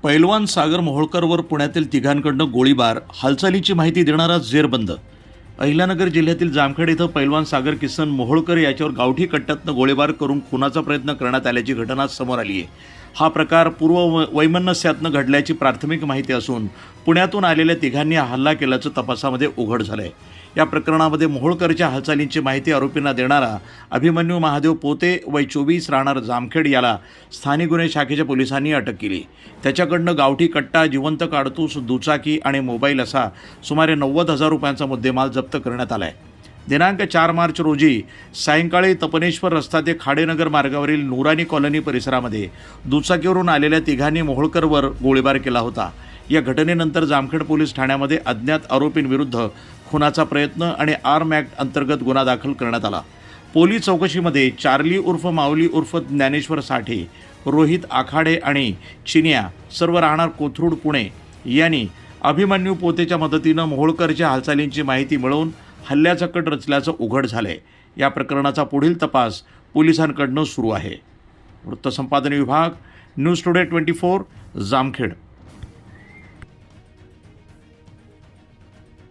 पैलवान सागर मोहोळकरवर पुण्यातील तिघांकडून गोळीबार, हालचालीची माहिती देणारा जेरबंद। अहिल्यानगर जिल्ह्यातील जामखेड इथं पैलवान सागर किसन मोहोळकर याच्यावर गावठी कट्ट्यातनं गोळीबार करून खुनाचा प्रयत्न करण्यात आल्याची घटना समोर आली आहे। हा प्रकार पूर्व वैमनस्यातनं घडल्याची प्राथमिक माहिती असून पुण्यातून आलेल्या तिघांनी हल्ला केल्याचं तपासामध्ये उघड झालंय। या प्रकरणामध्ये मोहोळकरच्या हालचालींची माहिती आरोपींना देणारा अभिमन्यू महादेव पोते वय 24 राहणार जामखेड याला स्थानिक गुन्हे शाखेच्या पोलिसांनी अटक केली। त्याच्याकडनं गावठी कट्टा, जिवंत काडतूस, दुचाकी आणि मोबाईल असा सुमारे 90,000 रुपयांचा मुद्देमाल जप्त करण्यात आला आहे। दिनांक 4 मार्च रोजी सायंकाळी तपनेश्वर रस्ता ते खाडेनगर मार्गावरील नुरानी कॉलनी परिसरामध्ये दुचाकीवरून आलेल्या तिघांनी मोहोळकरवर गोळीबार केला होता। या घटनेनंतर जामखेड पोलीस ठाण्यामध्ये अज्ञात आरोपींविरुद्ध खुनाचा प्रयत्न आणि आर्म ॲक्ट अंतर्गत गुन्हा दाखल करण्यात आला। पोलीस चौकशीमध्ये चार्ली उर्फ माऊली उर्फ ज्ञानेश्वर साठे, रोहित आखाडे आणि चिनिया सर्व राहणार कोथरूड पुणे यांनी अभिमन्यू पोतेच्या मदतीनं मोहोळकरच्या हालचालींची माहिती मिळवून हल्ल्याचा कट रचल्याचं उघड झालंय। या प्रकरणाचा पुढील तपास पोलिसांकडून सुरू आहे। वृत्तसंपादन विभाग, न्यूज टुडे 24, जामखेड।